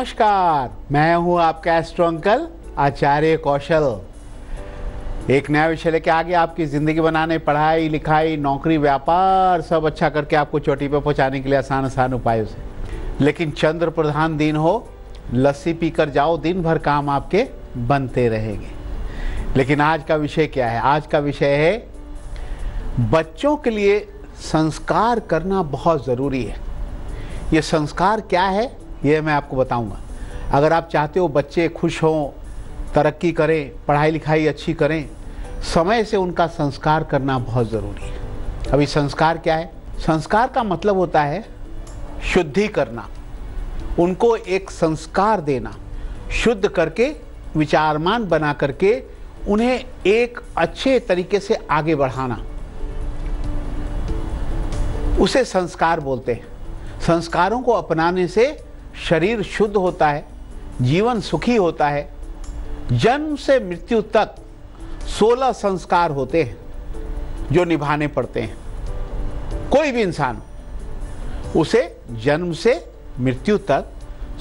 नमस्कार, मैं हूं आपका एस्ट्रो अंकल आचार्य कौशल। एक नया विषय लेके आगे आपकी ज़िंदगी बनाने, पढ़ाई लिखाई, नौकरी, व्यापार सब अच्छा करके आपको चोटी पे पहुंचाने के लिए आसान आसान उपायों से। लेकिन चंद्र प्रधान दिन हो, लस्सी पीकर जाओ, दिन भर काम आपके बनते रहेंगे। लेकिन आज का विषय क्या है? आज का विषय है बच्चों के लिए संस्कार करना बहुत ज़रूरी है। ये संस्कार क्या है ये मैं आपको बताऊंगा। अगर आप चाहते हो बच्चे खुश हों, तरक्की करें, पढ़ाई लिखाई अच्छी करें, समय से उनका संस्कार करना बहुत ज़रूरी है। अभी संस्कार क्या है? संस्कार का मतलब होता है शुद्धि करना, उनको एक संस्कार देना, शुद्ध करके विचारमान बना करके उन्हें एक अच्छे तरीके से आगे बढ़ाना, उसे संस्कार बोलते हैं। संस्कारों को अपनाने से शरीर शुद्ध होता है, जीवन सुखी होता है। जन्म से मृत्यु तक 16 संस्कार होते हैं जो निभाने पड़ते हैं। कोई भी इंसान उसे जन्म से मृत्यु तक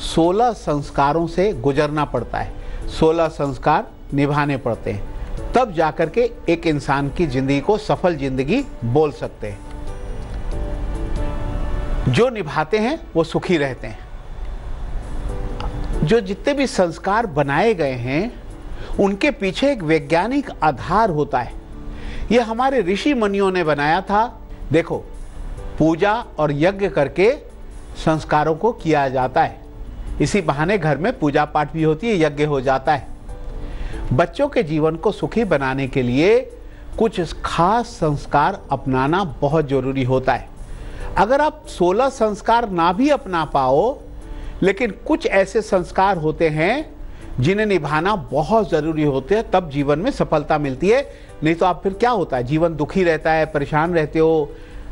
16 संस्कारों से गुजरना पड़ता है, 16 संस्कार निभाने पड़ते हैं, तब जाकर के एक इंसान की जिंदगी को सफल जिंदगी बोल सकते हैं। जो निभाते हैं वो सुखी रहते हैं। जो जितने भी संस्कार बनाए गए हैं उनके पीछे एक वैज्ञानिक आधार होता है। ये हमारे ऋषि मुनियों ने बनाया था। देखो, पूजा और यज्ञ करके संस्कारों को किया जाता है। इसी बहाने घर में पूजा पाठ भी होती है, यज्ञ हो जाता है। बच्चों के जीवन को सुखी बनाने के लिए कुछ खास संस्कार अपनाना बहुत जरूरी होता है। अगर आप 16 संस्कार ना भी अपना पाओ, लेकिन कुछ ऐसे संस्कार होते हैं जिन्हें निभाना बहुत ज़रूरी होते हैं, तब जीवन में सफलता मिलती है। नहीं तो आप फिर क्या होता है, जीवन दुखी रहता है, परेशान रहते हो।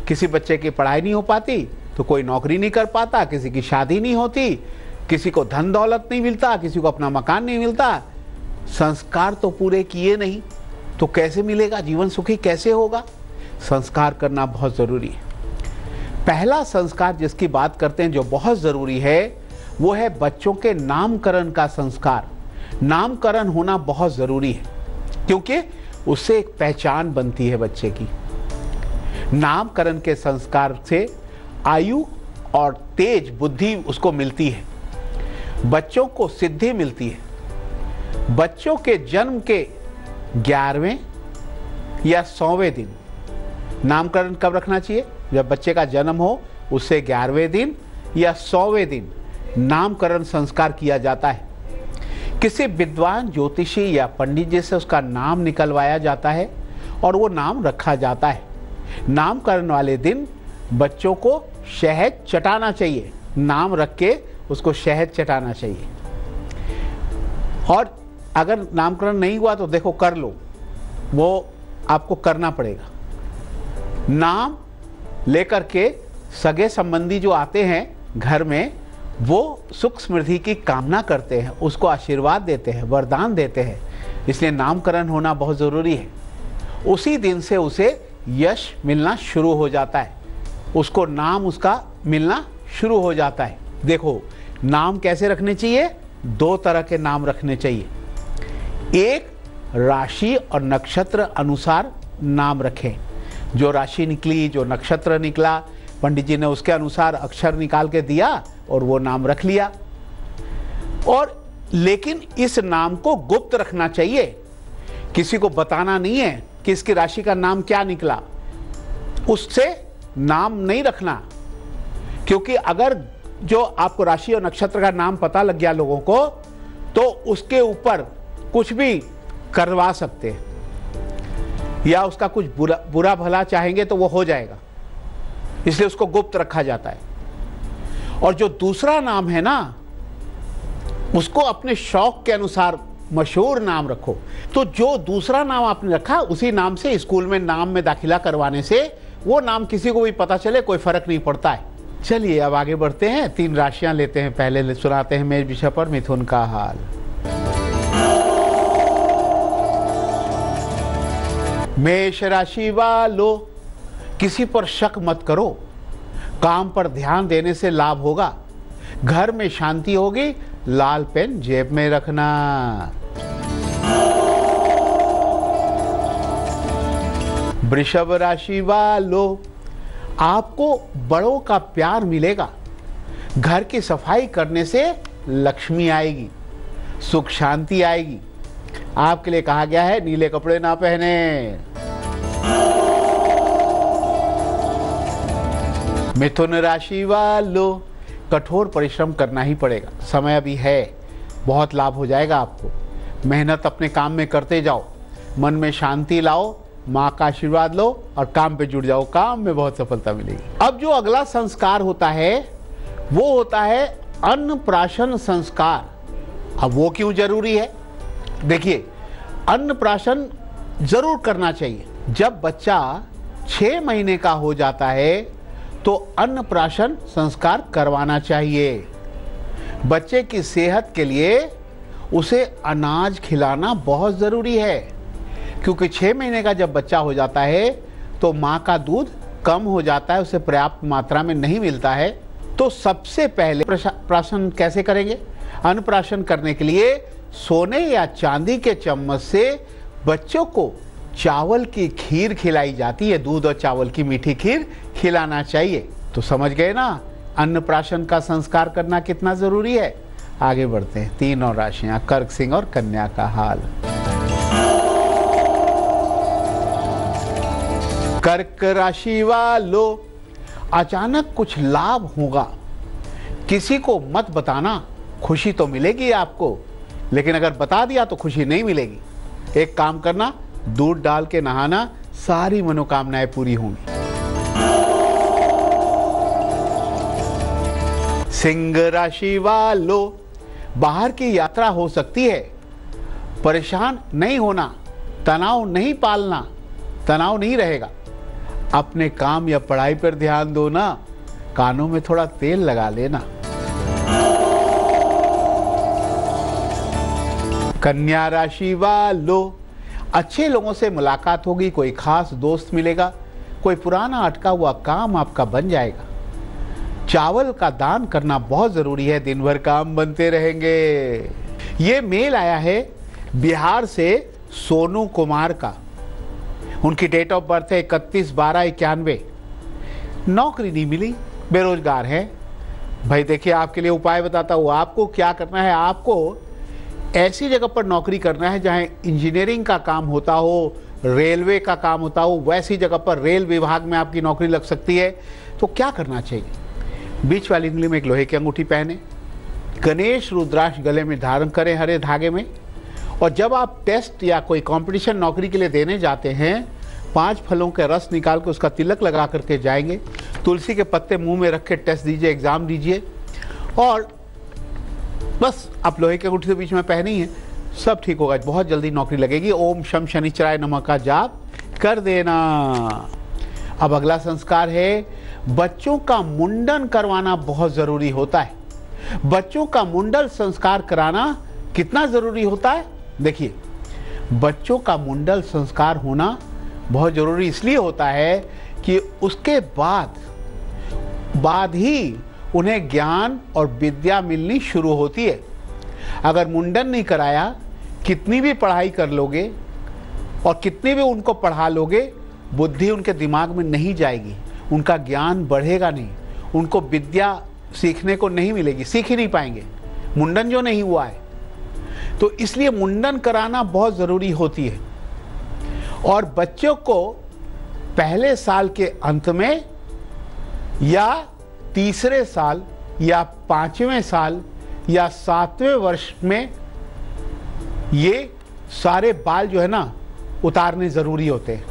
किसी बच्चे की पढ़ाई नहीं हो पाती तो कोई नौकरी नहीं कर पाता, किसी की शादी नहीं होती, किसी को धन दौलत नहीं मिलता, किसी को अपना मकान नहीं मिलता। संस्कार तो पूरे किए नहीं तो कैसे मिलेगा, जीवन सुखी कैसे होगा? संस्कार करना बहुत ज़रूरी है। पहला संस्कार जिसकी बात करते हैं जो बहुत ज़रूरी है वो है बच्चों के नामकरण का संस्कार। नामकरण होना बहुत ज़रूरी है क्योंकि उससे एक पहचान बनती है बच्चे की। नामकरण के संस्कार से आयु और तेज बुद्धि उसको मिलती है, बच्चों को सिद्धि मिलती है। बच्चों के जन्म के 11वें या 100वें दिन नामकरण कब रखना चाहिए? जब बच्चे का जन्म हो उससे 11वें दिन या 100वें दिन नामकरण संस्कार किया जाता है। किसी विद्वान ज्योतिषी या पंडित जी से उसका नाम निकलवाया जाता है और वो नाम रखा जाता है। नामकरण वाले दिन बच्चों को शहद चटाना चाहिए, नाम रख के उसको शहद चटाना चाहिए। और अगर नामकरण नहीं हुआ तो देखो कर लो, वो आपको करना पड़ेगा। नाम लेकर के सगे संबंधी जो आते हैं घर में, वो सुख समृद्धि की कामना करते हैं, उसको आशीर्वाद देते हैं, वरदान देते हैं। इसलिए नामकरण होना बहुत ज़रूरी है। उसी दिन से उसे यश मिलना शुरू हो जाता है, उसको नाम उसका मिलना शुरू हो जाता है। देखो, नाम कैसे रखने चाहिए? 2 तरह के नाम रखने चाहिए। एक, राशि और नक्षत्र अनुसार नाम रखें। जो राशि निकली, जो नक्षत्र निकला, पंडित जी ने उसके अनुसार अक्षर निकाल के दिया और वो नाम रख लिया। और लेकिन इस नाम को गुप्त रखना चाहिए, किसी को बताना नहीं है कि इसकी राशि का नाम क्या निकला। उससे नाम नहीं रखना, क्योंकि अगर जो आपको राशि और नक्षत्र का नाम पता लग गया लोगों को, तो उसके ऊपर कुछ भी करवा सकते हैं या उसका कुछ बुरा भला चाहेंगे तो वो हो जाएगा। इसलिए उसको गुप्त रखा जाता है। और जो दूसरा नाम है ना, उसको अपने शौक के अनुसार मशहूर नाम रखो। तो जो दूसरा नाम आपने रखा उसी नाम से स्कूल में नाम में दाखिला करवाने से वो नाम किसी को भी पता चले, कोई फर्क नहीं पड़ता है। चलिए अब आगे बढ़ते हैं, 3 राशियां लेते हैं। पहले सुनाते हैं मेष विषय पर मिथुन का हाल। मेष राशि वालों, किसी पर शक मत करो, काम पर ध्यान देने से लाभ होगा। घर में शांति होगी, लाल पेन जेब में रखना। वृषभ राशि वालों, आपको बड़ों का प्यार मिलेगा। घर की सफाई करने से लक्ष्मी आएगी, सुख शांति आएगी। आपके लिए कहा गया है नीले कपड़े ना पहने। मिथुन राशि वालों, कठोर परिश्रम करना ही पड़ेगा। समय अभी है, बहुत लाभ हो जाएगा आपको। मेहनत अपने काम में करते जाओ, मन में शांति लाओ, माँ का आशीर्वाद लो और काम पे जुड़ जाओ, काम में बहुत सफलता मिलेगी। अब जो अगला संस्कार होता है वो होता है अन्नप्राशन संस्कार। अब वो क्यों जरूरी है? देखिए, अन्नप्राशन जरूर करना चाहिए। जब बच्चा 6 महीने का हो जाता है तो अन्नप्राशन संस्कार करवाना चाहिए। बच्चे की सेहत के लिए उसे अनाज खिलाना बहुत ज़रूरी है, क्योंकि 6 महीने का जब बच्चा हो जाता है तो माँ का दूध कम हो जाता है, उसे पर्याप्त मात्रा में नहीं मिलता है। तो सबसे पहले प्राशन कैसे करेंगे? अन्नप्राशन करने के लिए सोने या चांदी के चम्मच से बच्चों को चावल की खीर खिलाई जाती है। दूध और चावल की मीठी खीर खिलाना चाहिए। तो समझ गए ना अन्नप्राशन का संस्कार करना कितना जरूरी है। आगे बढ़ते हैं। 3 और राशियां, कर्क, सिंह और कन्या का हाल। कर्क राशि वालों, अचानक कुछ लाभ होगा। किसी को मत बताना, खुशी तो मिलेगी आपको, लेकिन अगर बता दिया तो खुशी नहीं मिलेगी। एक काम करना, दूध डाल के नहाना, सारी मनोकामनाएं पूरी होंगी। सिंह राशि वालों, बाहर की यात्रा हो सकती है। परेशान नहीं होना, तनाव नहीं पालना, तनाव नहीं रहेगा। अपने काम या पढ़ाई पर ध्यान दो ना, कानों में थोड़ा तेल लगा लेना। कन्या राशि वालों, अच्छे लोगों से मुलाकात होगी, कोई खास दोस्त मिलेगा, कोई पुराना अटका हुआ काम आपका बन जाएगा। चावल का दान करना बहुत जरूरी है, दिन भर काम बनते रहेंगे। ये मेल आया है बिहार से सोनू कुमार का। उनकी डेट ऑफ बर्थ है 31/12/91। नौकरी नहीं मिली, बेरोजगार है। भाई देखिए, आपके लिए उपाय बताता हूँ। आपको क्या करना है, आपको ऐसी जगह पर नौकरी करना है जहाँ इंजीनियरिंग का काम होता हो, रेलवे का काम होता हो। वैसी जगह पर रेल विभाग में आपकी नौकरी लग सकती है। तो क्या करना चाहिए? बीच वाली उंगली में एक लोहे की अंगूठी पहने, गणेश रुद्राक्ष गले में धारण करें हरे धागे में। और जब आप टेस्ट या कोई कंपटीशन नौकरी के लिए देने जाते हैं, 5 फलों के रस निकाल के उसका तिलक लगा करके जाएंगे। तुलसी के पत्ते मुंह में रख के टेस्ट दीजिए, एग्जाम दीजिए। और बस आप लोहे के अंगूठी के बीच में पहनी है, सब ठीक होगा, बहुत जल्दी नौकरी लगेगी। ओम शम शनिचराय नमः का जाप कर देना। अब अगला संस्कार है, बच्चों का मुंडन करवाना बहुत जरूरी होता है। बच्चों का मुंडन संस्कार कराना कितना जरूरी होता है? देखिए, बच्चों का मुंडन संस्कार होना बहुत जरूरी इसलिए होता है कि उसके बाद ही उन्हें ज्ञान और विद्या मिलनी शुरू होती है। अगर मुंडन नहीं कराया, कितनी भी पढ़ाई कर लोगे और कितनी भी उनको पढ़ा लोगे, बुद्धि उनके दिमाग में नहीं जाएगी, उनका ज्ञान बढ़ेगा नहीं, उनको विद्या सीखने को नहीं मिलेगी, सीख ही नहीं पाएंगे, मुंडन जो नहीं हुआ है। तो इसलिए मुंडन कराना बहुत ज़रूरी होती है। और बच्चों को पहले साल के अंत में या तीसरे साल या 5वें साल या 7वें वर्ष में ये सारे बाल जो है ना उतारने ज़रूरी होते हैं।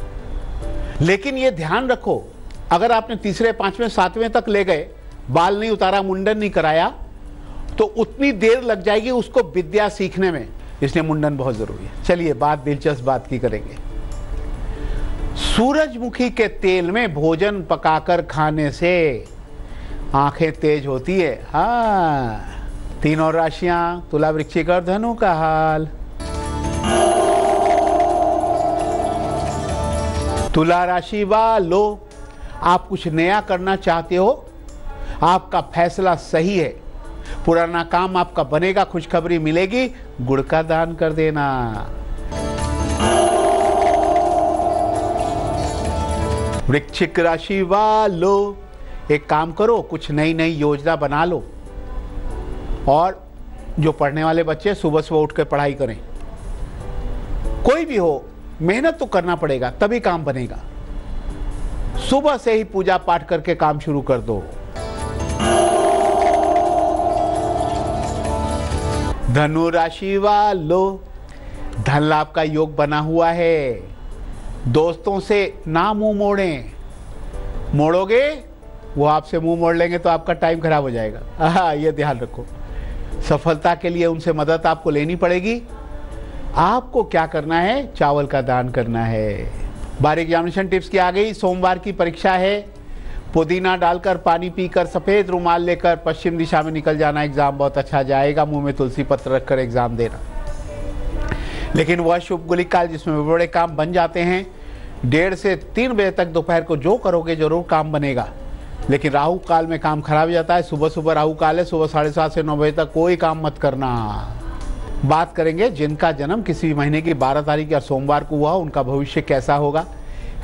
लेकिन ये ध्यान रखो, अगर आपने तीसरे, 5वें, 7वें तक ले गए, बाल नहीं उतारा, मुंडन नहीं कराया, तो उतनी देर लग जाएगी उसको विद्या सीखने में। इसलिए मुंडन बहुत जरूरी है। चलिए बात दिलचस्प बात की करेंगे। सूरजमुखी के तेल में भोजन पकाकर खाने से आंखें तेज होती है। हाँ, 3 और राशियां, तुला, वृश्चिक और धनु का हाल। तुला राशि वालों, आप कुछ नया करना चाहते हो, आपका फैसला सही है। पुराना काम आपका बनेगा, खुशखबरी मिलेगी, गुड़ का दान कर देना। वृश्चिक राशि वालों, एक काम करो, कुछ नई नई योजना बना लो और जो पढ़ने वाले बच्चे सुबह सुबह उठ कर पढ़ाई करें। कोई भी हो, मेहनत तो करना पड़ेगा, तभी काम बनेगा। सुबह से ही पूजा पाठ करके काम शुरू कर दो। धनु राशि वालों, धन लाभ का योग बना हुआ है। दोस्तों से ना मुंह मोड़ें, मोड़ोगे वो आपसे मुंह मोड़ लेंगे तो आपका टाइम खराब हो जाएगा। ये ध्यान रखो। सफलता के लिए उनसे मदद आपको लेनी पड़ेगी। आपको क्या करना है? चावल का दान करना है। बार एग्जामिनेशन टिप्स की आ गई। सोमवार की परीक्षा है। पुदीना डालकर, पानी पीकर, सफेद रुमाल लेकर पश्चिम दिशा में निकल जाना। एग्जाम बहुत अच्छा जाएगा। मुंह में तुलसी पत्र रखकर एग्जाम देना। लेकिन वह शुभ गुलिक काल जिसमें बड़े काम बन जाते हैं। 1:30 से 3 बजे तक दोपहर को जो करोगे जरूर काम बनेगा। लेकिन राहु काल में काम खराब हो जाता है। सुबह सुबह राहु काल है, सुबह 7:30 से 9 बजे तक कोई काम मत करना। बात करेंगे जिनका जन्म किसी महीने की 12 तारीख या सोमवार को हुआ, उनका भविष्य कैसा होगा।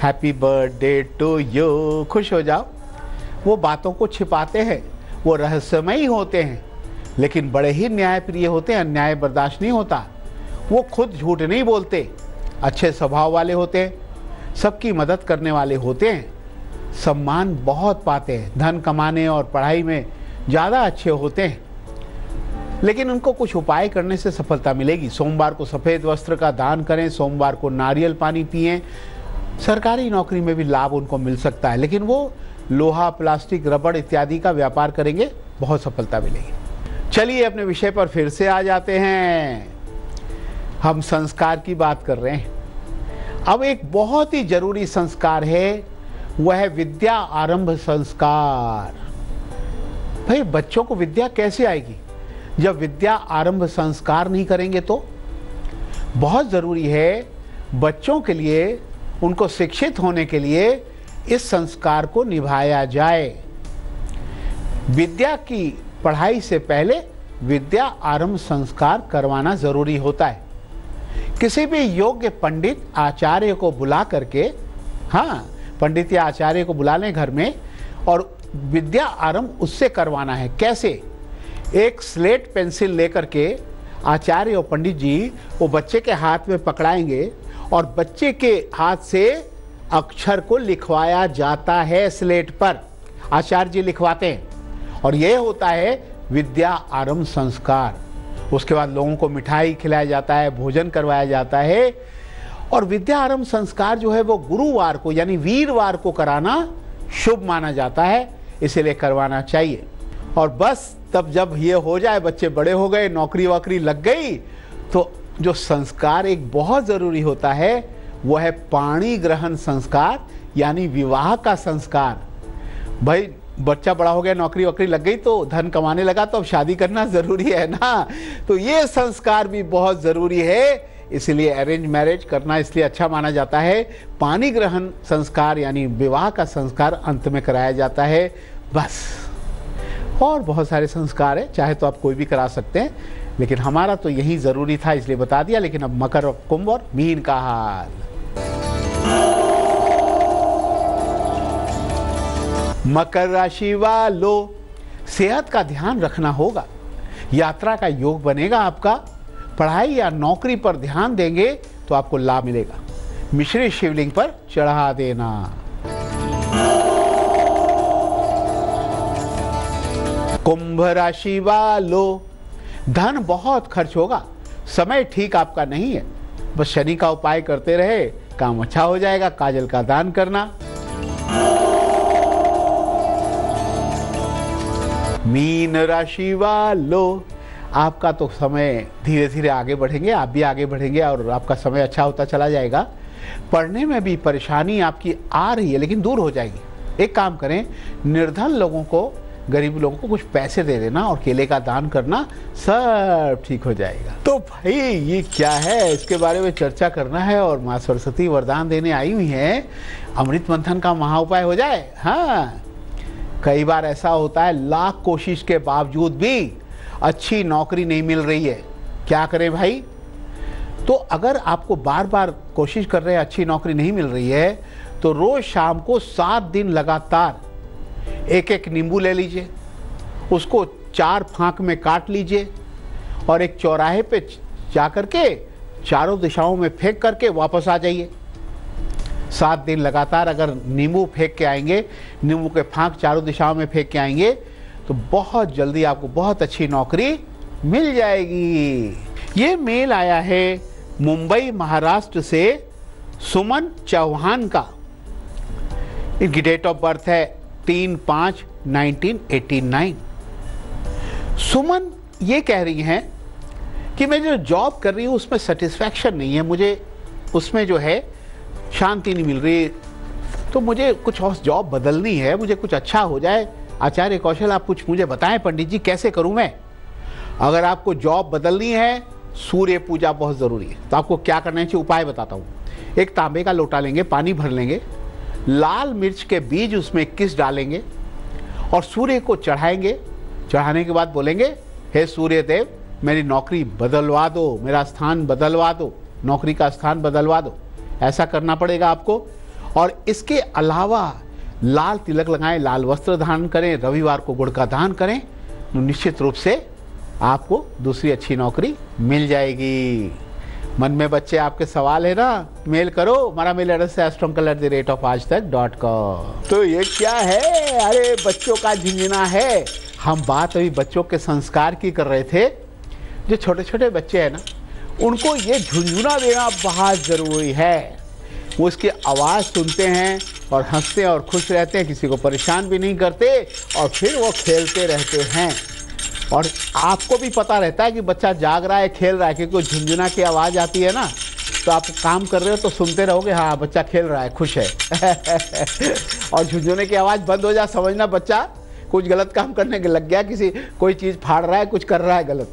Happy birthday to you. खुश हो जाओ। वो बातों को छिपाते हैं, वो रहस्यमयी होते हैं, लेकिन बड़े ही न्यायप्रिय होते हैं। अन्याय बर्दाश्त नहीं होता। वो खुद झूठ नहीं बोलते, अच्छे स्वभाव वाले होते हैं, सबकी मदद करने वाले होते हैं, सम्मान बहुत पाते हैं, धन कमाने और पढ़ाई में ज़्यादा अच्छे होते हैं। लेकिन उनको कुछ उपाय करने से सफलता मिलेगी। सोमवार को सफ़ेद वस्त्र का दान करें। सोमवार को नारियल पानी पिएं। सरकारी नौकरी में भी लाभ उनको मिल सकता है, लेकिन वो लोहा, प्लास्टिक, रबड़ इत्यादि का व्यापार करेंगे, बहुत सफलता मिलेगी। चलिए अपने विषय पर फिर से आ जाते हैं। हम संस्कार की बात कर रहे हैं। अब एक बहुत ही जरूरी संस्कार है, वह है विद्या आरंभ संस्कार। भाई बच्चों को विद्या कैसे आएगी जब विद्या आरंभ संस्कार नहीं करेंगे? तो बहुत जरूरी है बच्चों के लिए, उनको शिक्षित होने के लिए इस संस्कार को निभाया जाए। विद्या की पढ़ाई से पहले विद्या आरंभ संस्कार करवाना जरूरी होता है। किसी भी योग्य पंडित आचार्य को बुला करके, हाँ, पंडित या आचार्य को बुला लें घर में और विद्या आरंभ उससे करवाना है। कैसे? एक स्लेट पेंसिल लेकर के आचार्य और पंडित जी वो बच्चे के हाथ में पकड़ाएंगे और बच्चे के हाथ से अक्षर को लिखवाया जाता है स्लेट पर। आचार्य जी लिखवाते हैं और यह होता है विद्या आरंभ संस्कार। उसके बाद लोगों को मिठाई खिलाया जाता है, भोजन करवाया जाता है। और विद्या आरंभ संस्कार जो है वो गुरुवार को यानी वीरवार को कराना शुभ माना जाता है, इसीलिए करवाना चाहिए। और बस तब जब ये हो जाए, बच्चे बड़े हो गए, नौकरी वोकरी लग गई, तो जो संस्कार एक बहुत ज़रूरी होता है वो है पाणी ग्रहण संस्कार, यानी विवाह का संस्कार। भाई बच्चा बड़ा हो गया, नौकरी वोकरी लग गई, तो धन कमाने लगा, तो अब शादी करना ज़रूरी है ना। तो ये संस्कार भी बहुत ज़रूरी है, इसलिए अरेंज मैरिज करना इसलिए अच्छा माना जाता है। पाणी ग्रहण संस्कार यानी विवाह का संस्कार अंत में कराया जाता है। बस और बहुत सारे संस्कार है, चाहे तो आप कोई भी करा सकते हैं, लेकिन हमारा तो यही ज़रूरी था इसलिए बता दिया। लेकिन अब मकर, कुंभ और मीन का हाल। मकर राशि वालों, सेहत का ध्यान रखना होगा। यात्रा का योग बनेगा आपका। पढ़ाई या नौकरी पर ध्यान देंगे तो आपको लाभ मिलेगा। मिश्री शिवलिंग पर चढ़ा देना। कुंभ राशि वालों, धन बहुत खर्च होगा। समय ठीक आपका नहीं है, बस शनि का उपाय करते रहे, काम अच्छा हो जाएगा। काजल का दान करना। मीन राशि वालों, आपका तो समय धीरे धीरे आगे बढ़ेंगे, आप भी आगे बढ़ेंगे और आपका समय अच्छा होता चला जाएगा। पढ़ने में भी परेशानी आपकी आ रही है, लेकिन दूर हो जाएगी। एक काम करें, निर्धन लोगों को, गरीब लोगों को कुछ पैसे दे देना और केले का दान करना, सब ठीक हो जाएगा। तो भाई ये क्या है, इसके बारे में चर्चा करना है। और माँ सरस्वती वरदान देने आई हुई हैं, अमृत मंथन का महाउपाय हो जाए। हाँ, कई बार ऐसा होता है लाख कोशिश के बावजूद भी अच्छी नौकरी नहीं मिल रही है, क्या करें भाई? तो अगर आपको बार बार कोशिश कर रहे हैं, अच्छी नौकरी नहीं मिल रही है, तो रोज शाम को 7 दिन लगातार एक एक नींबू ले लीजिए, उसको 4 फांक में काट लीजिए और एक चौराहे पे जाकर के चारों दिशाओं में फेंक करके वापस आ जाइए। 7 दिन लगातार अगर नींबू फेंक के आएंगे, नींबू के फांक चारों दिशाओं में फेंक के आएंगे, तो बहुत जल्दी आपको बहुत अच्छी नौकरी मिल जाएगी। ये मेल आया है मुंबई महाराष्ट्र से सुमन चौहान का। इनकी डेट ऑफ बर्थ है 3/5/1989। सुमन ये कह रही हैं कि मैं जो जॉब कर रही हूँ उसमें सेटिस्फैक्शन नहीं है, मुझे उसमें जो है शांति नहीं मिल रही, तो मुझे कुछ और जॉब बदलनी है, मुझे कुछ अच्छा हो जाए। आचार्य कौशल, आप कुछ मुझे बताएं पंडित जी, कैसे करूं मैं? अगर आपको जॉब बदलनी है, सूर्य पूजा बहुत ज़रूरी है। तो आपको क्या करना चाहिए, उपाय बताता हूँ। एक तांबे का लोटा लेंगे, पानी भर लेंगे, लाल मिर्च के बीज उसमें 21 डालेंगे और सूर्य को चढ़ाएंगे। चढ़ाने के बाद बोलेंगे, हे सूर्य देव, मेरी नौकरी बदलवा दो, मेरा स्थान बदलवा दो, नौकरी का स्थान बदलवा दो। ऐसा करना पड़ेगा आपको। और इसके अलावा लाल तिलक लगाएं, लाल वस्त्र धारण करें, रविवार को गुड़ का दान करें, तो निश्चित रूप से आपको दूसरी अच्छी नौकरी मिल जाएगी। मन में बच्चे आपके सवाल है ना, मेल करो। हमारा मेल एड्रेस है astroncal@aajtak.com। तो ये क्या है? अरे बच्चों का झुंझुना है। हम बात अभी बच्चों के संस्कार की कर रहे थे। जो छोटे छोटे बच्चे हैं ना, उनको ये झुंझुना देना बहुत ज़रूरी है। वो उसकी आवाज़ सुनते हैं और हंसते हैं और खुश रहते हैं, किसी को परेशान भी नहीं करते और फिर वो खेलते रहते हैं। और आपको भी पता रहता है कि बच्चा जाग रहा है, खेल रहा है, क्योंकि झुंझुना की आवाज़ आती है ना, तो आप काम कर रहे हो तो सुनते रहोगे, हाँ बच्चा खेल रहा है, खुश है। और झुंझुने की आवाज़ बंद हो जाए, समझना बच्चा कुछ गलत काम करने के लग गया, कोई चीज़ फाड़ रहा है, कुछ कर रहा है गलत।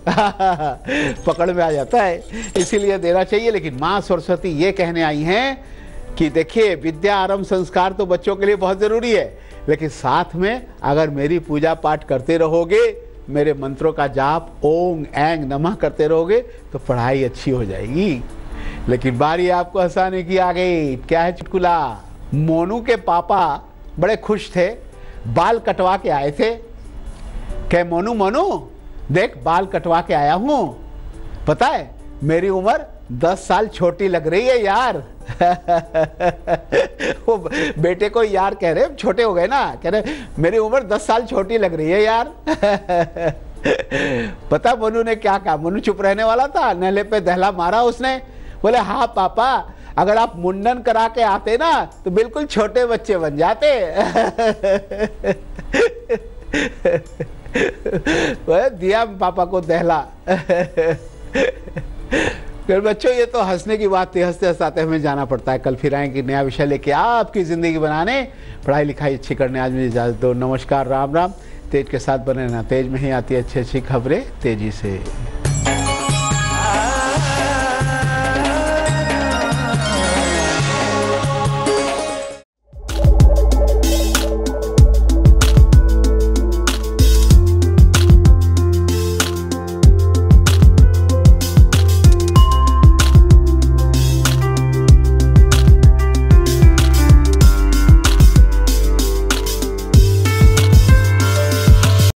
पकड़ में आ जाता है, इसीलिए देना चाहिए। लेकिन माँ सरस्वती ये कहने आई हैं कि देखिए, विद्या आरंभ संस्कार तो बच्चों के लिए बहुत ज़रूरी है, लेकिन साथ में अगर मेरी पूजा पाठ करते रहोगे, मेरे मंत्रों का जाप ओम ऐंग नमः करते रहोगे, तो पढ़ाई अच्छी हो जाएगी। लेकिन बारी आपको हंसाने की आ गई। क्या है चुटकुला? मोनू के पापा बड़े खुश थे, बाल कटवा के आए थे। क्या मोनू, मोनू देख बाल कटवा के आया हूँ, पता है मेरी उम्र 10 साल छोटी लग रही है यार। वो बेटे को यार कह रहे, छोटे हो गए ना, कह रहे मेरी उम्र 10 साल छोटी लग रही है यार। पता मोनू ने क्या कहा? मोनू चुप रहने वाला था, नहले पे दहला मारा उसने। बोले हाँ पापा, अगर आप मुंडन करा के आते ना तो बिल्कुल छोटे बच्चे बन जाते। दिया पापा को दहला। फिर बच्चों, ये तो हंसने की बात थी, हंसते हंसाते हमें जाना पड़ता है। कल फिर आएंगे नया विषय लेके आपकी ज़िंदगी बनाने, पढ़ाई लिखाई अच्छी करने। आज मुझे इजाज़त दो, नमस्कार, राम राम। तेज के साथ बने रहना, तेज में ही आती है अच्छी अच्छी खबरें तेजी से।